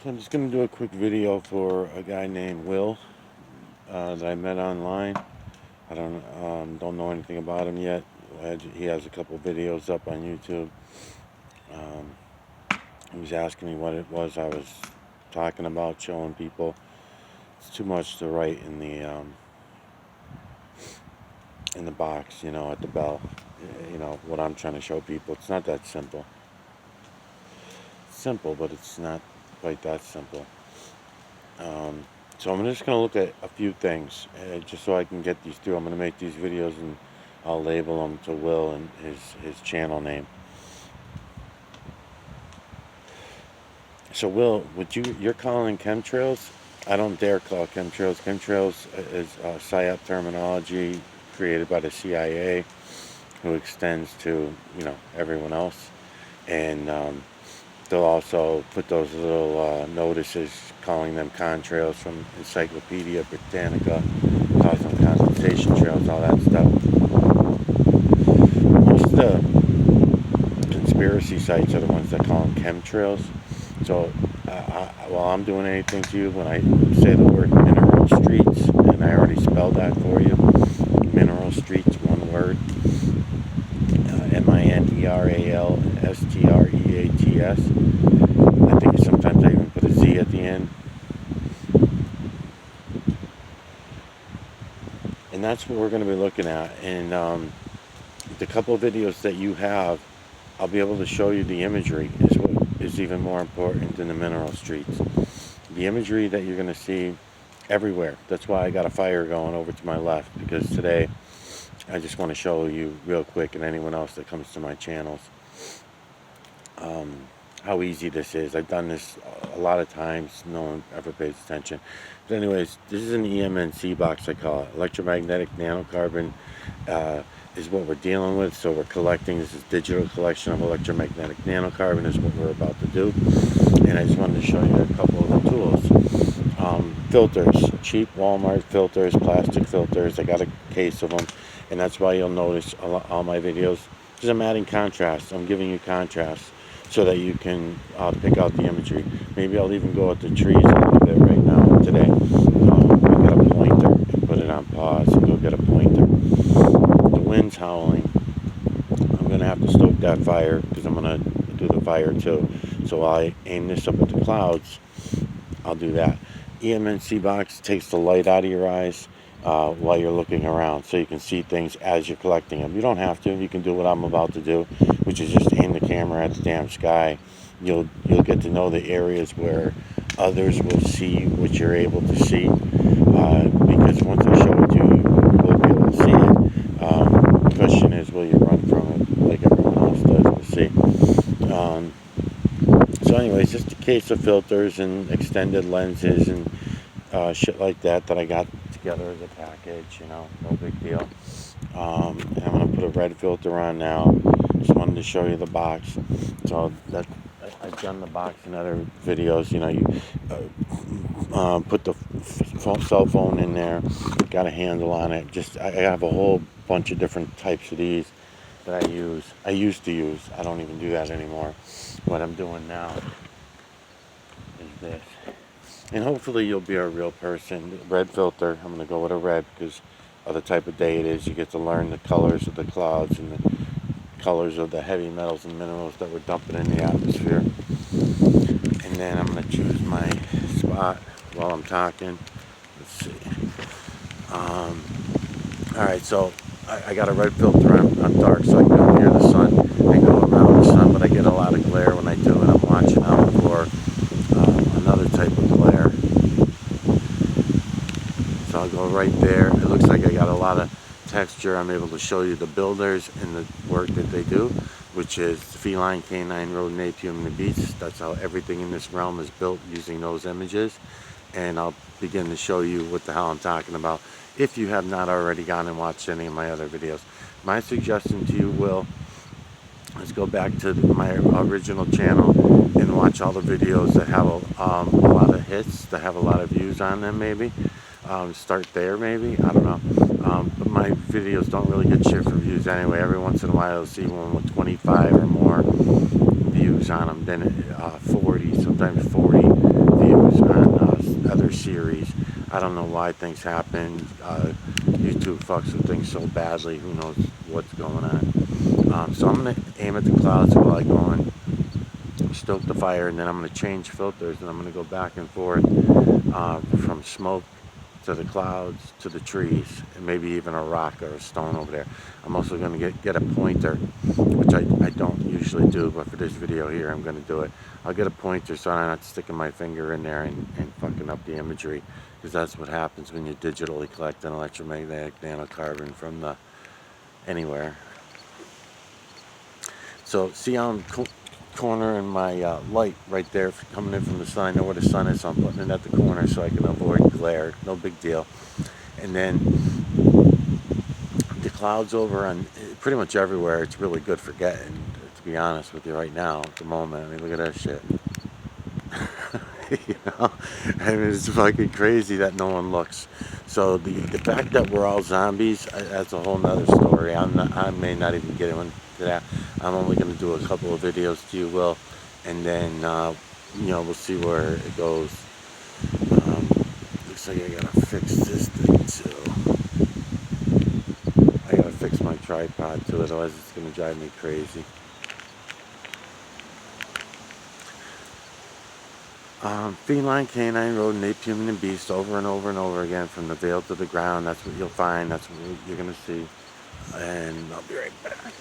I'm just going to do a quick video for a guy named Will that I met online. I don't know anything about him yet. He has a couple videos up on YouTube. He was asking me what it was I was talking about, showing people. It's too much to write in the box, at the bell. What I'm trying to show people. It's not that simple. It's simple, but it's not quite that simple. So I'm just going to look at a few things, just so I can get these through. I'm going to make these videos and I'll label them to Will and his channel name. So Will, you're calling chemtrails? I don't dare call chemtrails. Chemtrails is PSYOP terminology created by the CIA, who extends to everyone else, and they'll also put those little notices calling them contrails from Encyclopedia Britannica, calls them condensation trails, all that stuff. Most of the conspiracy sites are the ones that call them chemtrails. So while I'm doing anything to you, when I say the word mineral streets, and I already spelled that for you, mineral streets, one word, MINERALSTREATS. I think sometimes I even put a Z at the end. And that's what we're going to be looking at. And the couple of videos that you have, I'll be able to show you the imagery is what is even more important than the mineral streets. The imagery that you're going to see everywhere. That's why I got a fire going over to my left, because today I just want to show you real quick, and anyone else that comes to my channels, how easy this is. I've done this a lot of times. No one ever pays attention. But anyways, this is an EMNC box, I call it. Electromagnetic nanocarbon is what we're dealing with. So we're collecting. This is digital collection of electromagnetic nanocarbon is what we're about to do. And I just wanted to show you a couple of the tools. Filters, cheap Walmart filters, plastic filters. I got a case of them, and that's why you'll notice all my videos, because I'm adding contrast. I'm giving you contrast so that you can pick out the imagery. Maybe I'll even go at the trees a little bit right now today. I'll get a pointer and put it on pause and go get a pointer. The wind's howling. I'm going to have to stoke that fire because I'm going to do the fire too. So while I aim this up at the clouds, I'll do that. EMNC box takes the light out of your eyes while you're looking around, so you can see things as you're collecting them. You don't have to. You can do what I'm about to do, which is just aim the camera at the damn sky. You'll get to know the areas where others will see what you're able to see, because once I show it to you, you will be able to see it. The question is, will you run from it like everyone else does? We'll see. So anyways, just a case of filters and extended lenses and shit like that I got together as a package, no big deal. I'm going to put a red filter on now. Just wanted to show you the box. So that I've done the box in other videos. You put the cell phone in there, got a handle on it. I have a whole bunch of different types of these that I use. I used to use. I don't even do that anymore. What I'm doing now is this. And hopefully you'll be a real person. Red filter, I'm going to go with a red because of the type of day it is. You get to learn the colors of the clouds and the colors of the heavy metals and minerals that we're dumping in the atmosphere. And then I'm going to choose my spot while I'm talking. Let's see. Alright, so I got a red filter on dark, so I can go near the sun and go around the sun, but I get a lot of glare when I do it. I'm watching out for another type of glare. So I'll go right there. It looks like I got a lot of texture. I'm able to show you the builders and the work that they do, which is feline, canine, rodent, ape, human, and beast. That's how everything in this realm is built, using those images. And I'll begin to show you what the hell I'm talking about, if you have not already gone and watched any of my other videos. My suggestion to you, Will, is go back to my original channel and watch all the videos that have a lot of hits, that have a lot of views on them, maybe. Start there, maybe. I don't know. But my videos don't really get shit for views anyway. Every once in a while I'll see one with 25 or more views on them, then 40, sometimes 40. views on other series. I don't know why things happen. YouTube fucks with things so badly. Who knows what's going on? So I'm gonna aim at the clouds while I go and stoke the fire, and then I'm gonna change filters, and I'm gonna go back and forth from smoke to the clouds to the trees, and maybe even a rock or a stone over there. I'm also going to get a pointer, which I don't usually do, but for this video here I'm going to do it. I'll get a pointer so I'm not sticking my finger in there and fucking up the imagery, because that's what happens when you digitally collect an electromagnetic nanocarbon from the anywhere. So see how I'm cornering my light right there coming in from the sun. I know where the sun is, so I'm putting it at the corner so I can avoid glare. No big deal. And then the clouds over on pretty much everywhere, it's really good for getting, to be honest with you right now at the moment. I mean, look at that shit. You know, I mean, it's fucking crazy that no one looks. So the fact that we're all zombies, that's a whole nother story. I may not even get into that. I'm only going to do a couple of videos to you, Will, and then you know, we'll see where it goes. Looks like I gotta fix this thing too. I gotta fix my tripod too, otherwise it's gonna drive me crazy. Feline, canine, rodent, ape, human, and beast, over and over and over again, from the veil to the ground. That's what you'll find. That's what you're gonna see. And I'll be right back.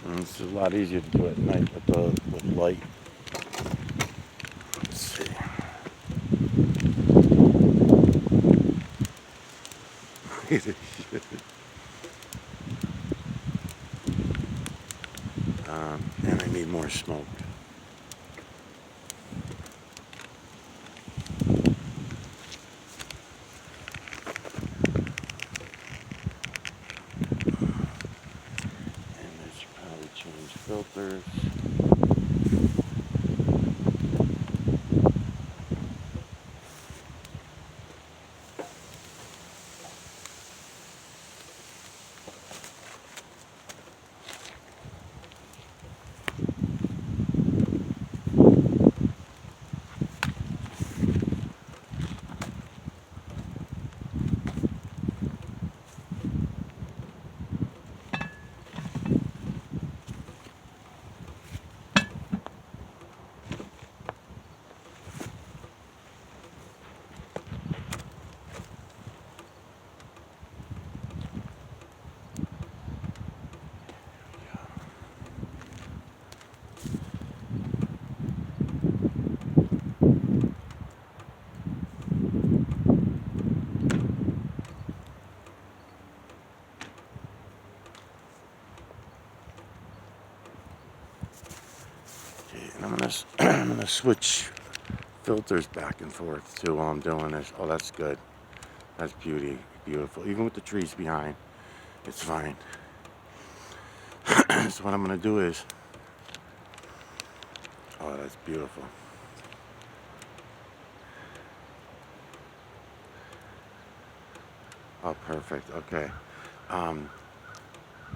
And it's a lot easier to do at night with the light. Let's see. Look at this shit. And I need more smoke. And I should probably change filters. And I'm gonna switch filters back and forth too while I'm doing this. Oh, that's good. That's beautiful. Even with the trees behind, it's fine. So what I'm gonna do is, oh, that's beautiful. Oh, perfect. Okay.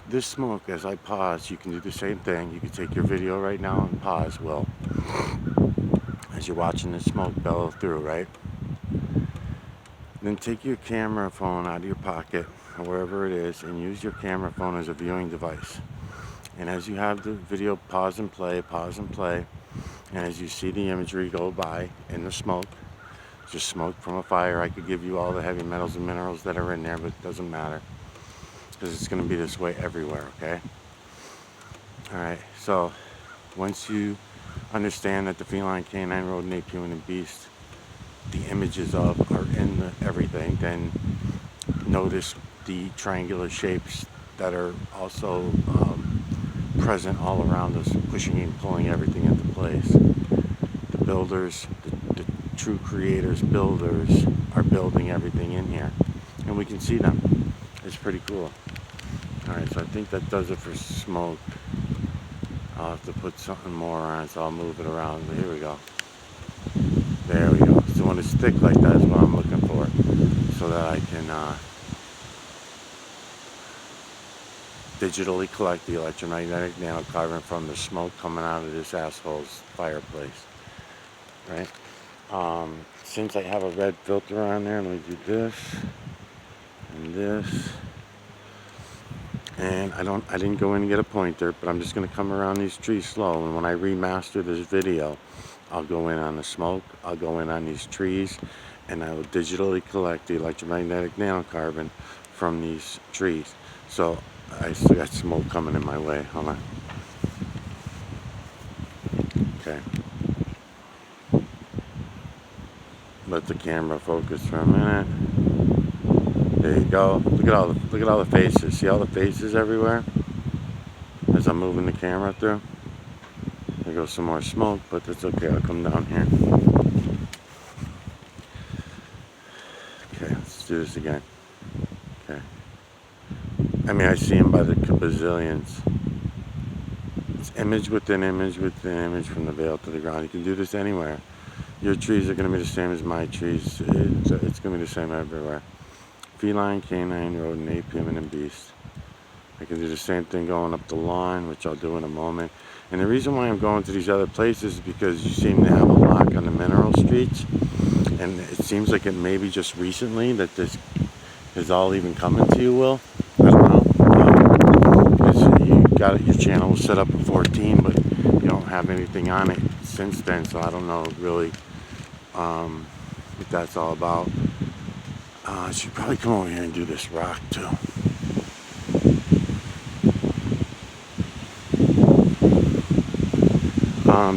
This smoke, as I pause, you can do the same thing. You can take your video right now and pause, Will, as you're watching the smoke bellow through, right? Then take your camera phone out of your pocket, or wherever it is, and use your camera phone as a viewing device. And as you have the video pause and play, and as you see the imagery go by in the smoke, just smoke from a fire. I could give you all the heavy metals and minerals that are in there, but it doesn't matter, because it's going to be this way everywhere, okay? Alright, so once you understand that the feline, canine, rodent, ape, human, and beast, the images of are in everything, then notice the triangular shapes that are also present all around us, pushing and pulling everything into place. The builders, the true creators, builders, are building everything in here, and we can see them. It's pretty cool. Alright, so I think that does it for smoke. I'll have to put something more on, so I'll move it around. But here we go. There we go. So when it's thick like that is what I'm looking for, so that I can digitally collect the electromagnetic nanocarbon from the smoke coming out of this asshole's fireplace. Right? Since I have a red filter on there, let me do this and this. And I didn't go in and get a pointer, but I'm just going to come around these trees slow. And when I remaster this video, I'll go in on the smoke, I'll go in on these trees, and I will digitally collect the electromagnetic nanocarbon from these trees. So I still got smoke coming in my way. Hold on. Okay. Let the camera focus for a minute. There you go. Look at all the faces. See all the faces everywhere? As I'm moving the camera through. There goes some more smoke, but that's okay. I'll come down here. Okay, let's do this again. Okay. I mean, I see them by the bazillions. It's image within image within image from the veil to the ground. You can do this anywhere. Your trees are going to be the same as my trees. It's going to be the same everywhere. Feline, canine, rodent, ape, human, and beast. I can do the same thing going up the lawn, which I'll do in a moment. And the reason why I'm going to these other places is because you seem to have a lock on the mineral streets. And it seems like it may be just recently that this is all even coming to you, Will. I don't know. Because you got your channel was set up at 14, but you don't have anything on it since then. So I don't know really what that's all about. I should probably come over here and do this rock too.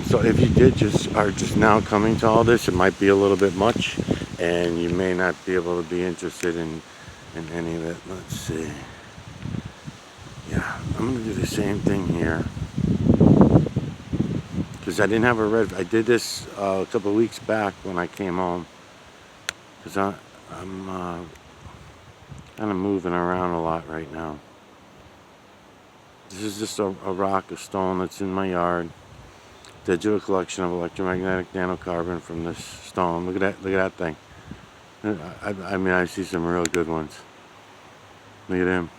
So if you are just now coming to all this, it might be a little bit much, and you may not be able to be interested in any of it. Let's see. Yeah, I'm gonna do the same thing here because I didn't have a red. I did this a couple of weeks back when I came home because I'm kind of moving around a lot right now. This is just a rock, a stone that's in my yard. Digital collection of electromagnetic nanocarbon from this stone. Look at that thing. I mean, I see some real good ones. Look at him.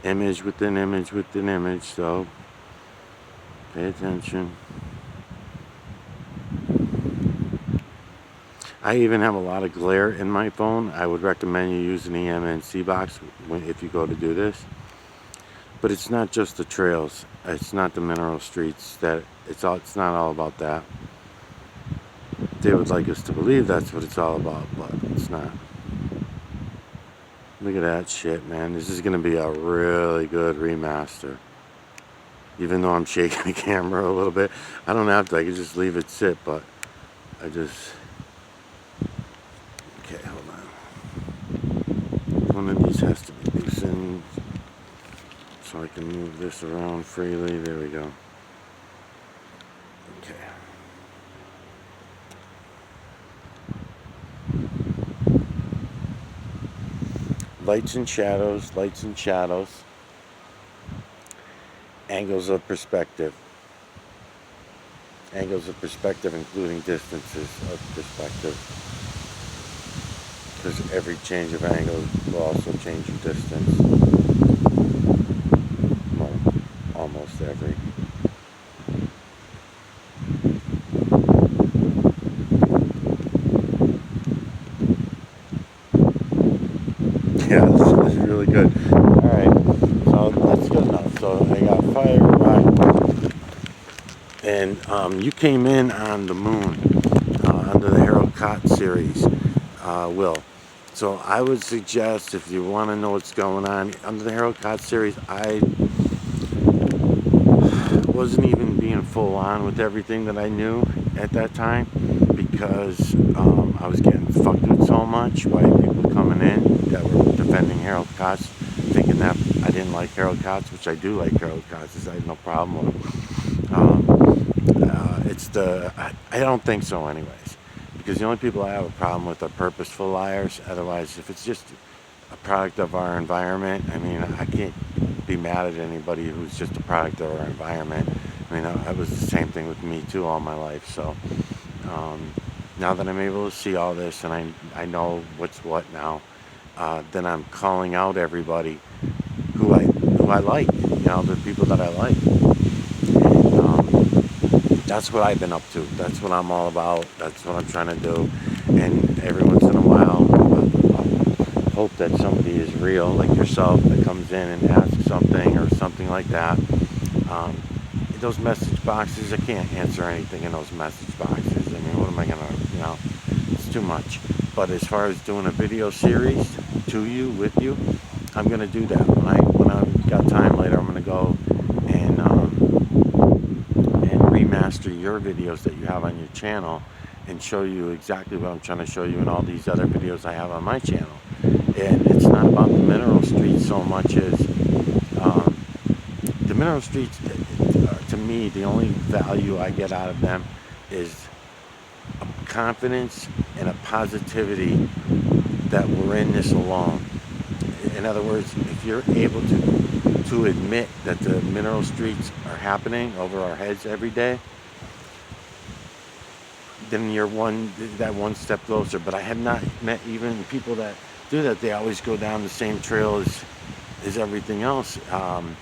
Image within image within image, so pay attention. I even have a lot of glare in my phone. I would recommend you use an eMNC box if you go to do this. But it's not just the trails. It's not the mineral streets. It's not all about that. They would like us to believe that's what it's all about, but it's not. Look at that shit, man. This is gonna be a really good remaster. Even though I'm shaking the camera a little bit, I don't have to. I can just leave it sit, but I just. Okay, hold on. One of these has to be loosened. So I can move this around freely. There we go. Okay. Lights and shadows, lights and shadows. Angles of perspective. angles of perspective, including distances of perspective. Because every change of angle will also change your distance. Well, almost every. Yeah, this is really good. Alright, so that's good enough. So I got fire, right? And you came in on the moon under the Harold Cott series, Will. So I would suggest, if you want to know what's going on under the Harold Cott series, I wasn't even being full on with everything that I knew at that time, because I was getting fucked with so much by people coming in that were defending Harold Cotts, thinking that I didn't like Harold Cotts, which I do like Harold Cotts. I had no problem with him. I don't think so anyways, because the only people I have a problem with are purposeful liars. Otherwise, if it's just a product of our environment, I mean, I can't be mad at anybody who's just a product of our environment. I mean, it was the same thing with me too all my life. So now that I'm able to see all this and I know what's what now, then I'm calling out everybody who I like, the people that I like. That's what I've been up to. That's what I'm all about. That's what I'm trying to do. And every once in a while, I'll hope that somebody is real, like yourself, that comes in and asks something or something like that. Those message boxes, I can't answer anything in those message boxes. I mean, what am I gonna, it's too much. But as far as doing a video series to you, with you, I'm gonna do that. When I've got time later, I'm gonna go and remaster your videos that you have on your channel and show you exactly what I'm trying to show you in all these other videos I have on my channel. And it's not about the mineral streets so much as the mineral streets. To me, the only value I get out of them is a confidence and a positivity that we're in this alone. In other words, if you're able to admit that the mineral streets are happening over our heads every day, then you're one step closer. But I have not met even people that do that. They always go down the same trail as everything else on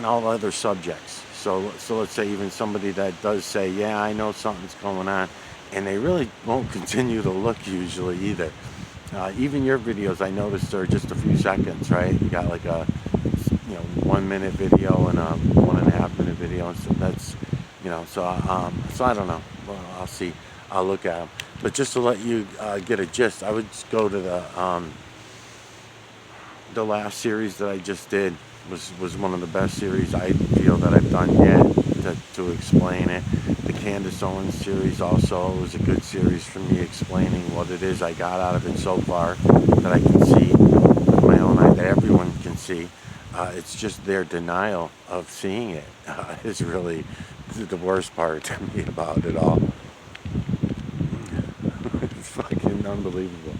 all other subjects. So let's say even somebody that does say, yeah, I know something's going on, and they really won't continue to look usually either. Even your videos, I noticed, are just a few seconds, right? You got like a 1 minute video and a 1.5 minute video, and so that's so I don't know. Well, I'll see. I'll look at them. But just to let you get a gist, I would just go to the last series that I just did. Was one of the best series I feel that I've done yet to explain it. The Candace Owens series also was a good series for me, explaining what it is I got out of it so far, that I can see with my own eye, that everyone can see. It's just their denial of seeing it is really the worst part to me about it all. It's fucking unbelievable.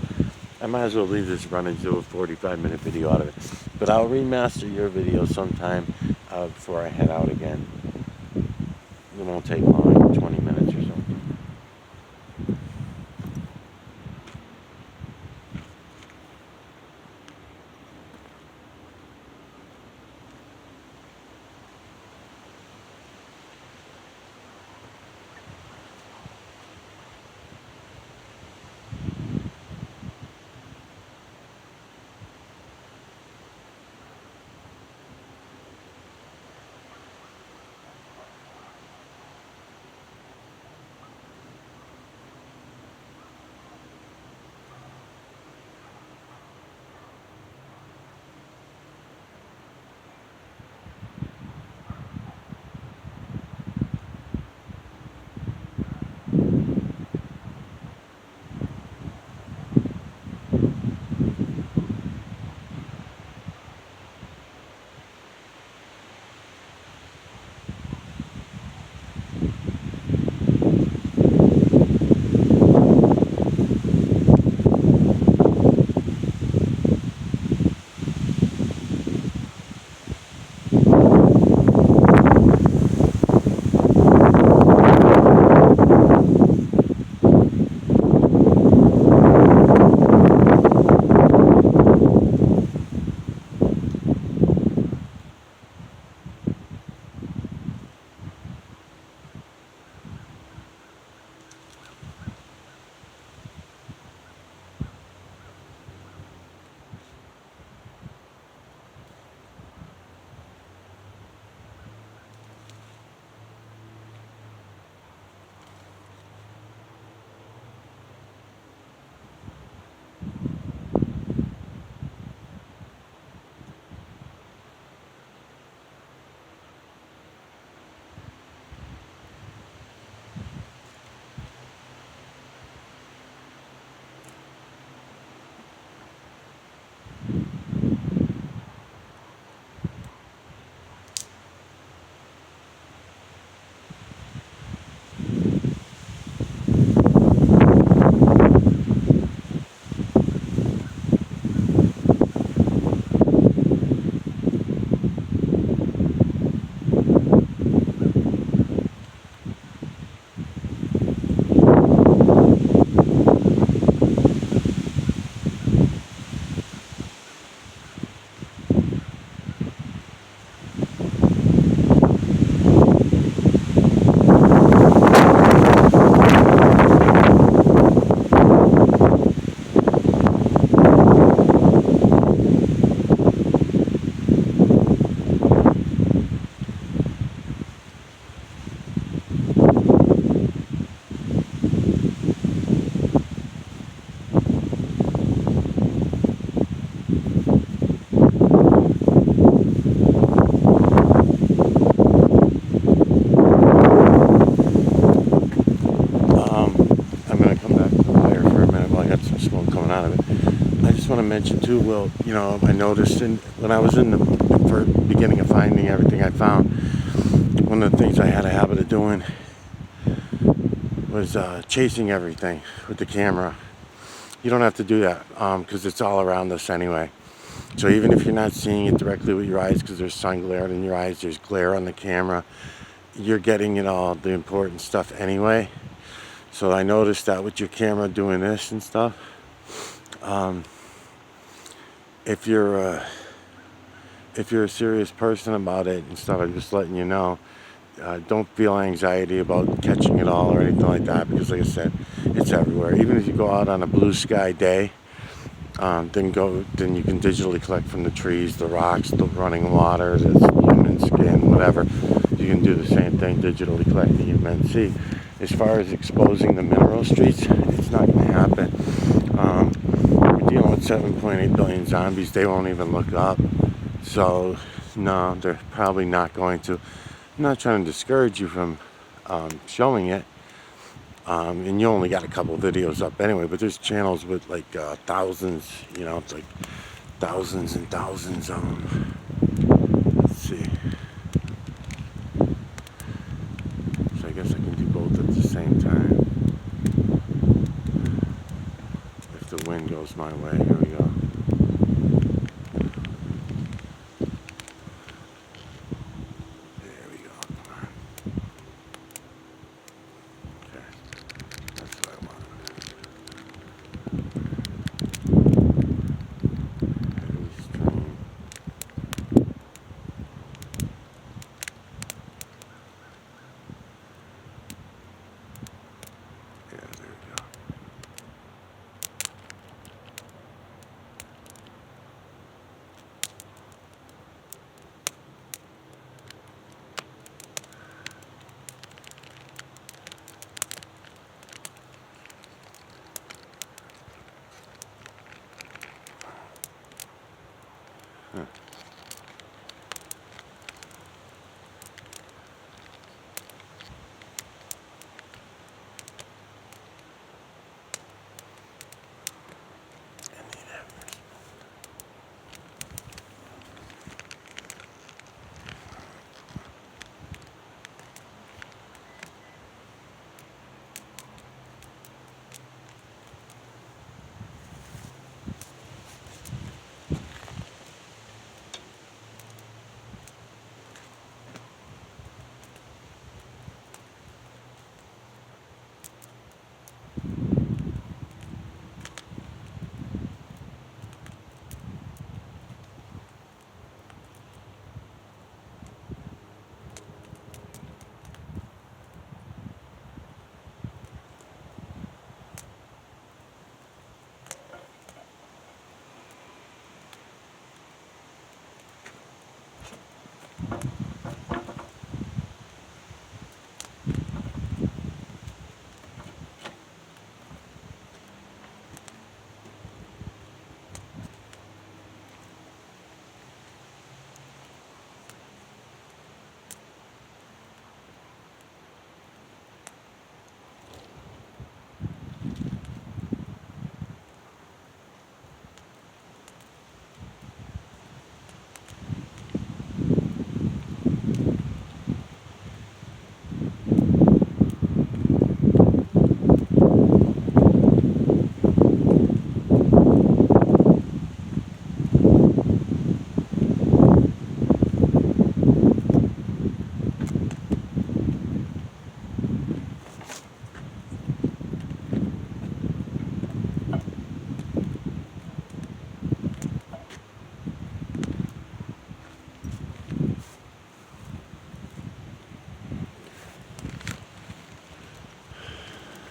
I might as well leave this running to a 45-minute video out of it. But I'll remaster your video sometime before I head out again. It won't take long, 20 minutes or so. mention too, Will, I noticed when I was in the beginning of finding everything I found, one of the things I had a habit of doing was chasing everything with the camera. You don't have to do that because it's all around us anyway. So even if you're not seeing it directly with your eyes because there's sun glare in your eyes, there's glare on the camera, you're getting all the important stuff anyway. So I noticed that with your camera doing this and stuff, if you're a serious person about it and stuff, I'm just letting you know. Don't feel anxiety about catching it all or anything like that, because like I said, it's everywhere. Even if you go out on a blue sky day, then you can digitally collect from the trees, the rocks, the running water, the human skin, whatever. You can do the same thing, digitally collect the UMNC. As far as exposing the mineral streets, it's not going to happen. We're dealing with 7.8 billion zombies. They won't even look up. So, no, they're probably not going to. I'm not trying to discourage you from showing it. And you only got a couple videos up anyway, but there's channels with like thousands, it's like thousands and thousands of them. Let's see. So I guess I can do both at the same time. If the wind goes my way, here we go. There we go. Come on. Okay. That's what I want. Heavy stream. Yeah, there we go. Huh.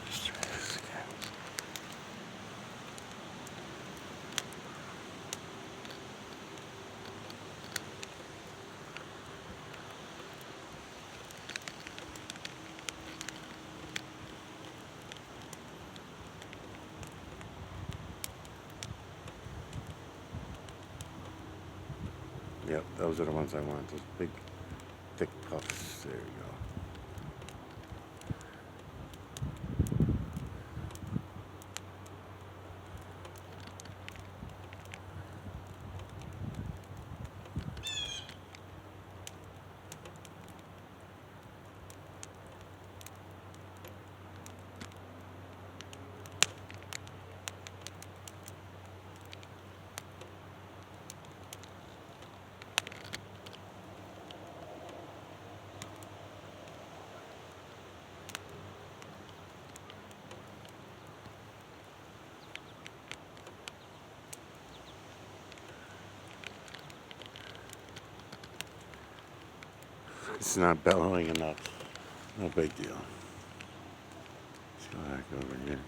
Let's try this again. Yep, those are the ones I want. Those big, thick puffs. There you go. It's not bellowing enough. No big deal. Let's go back over here.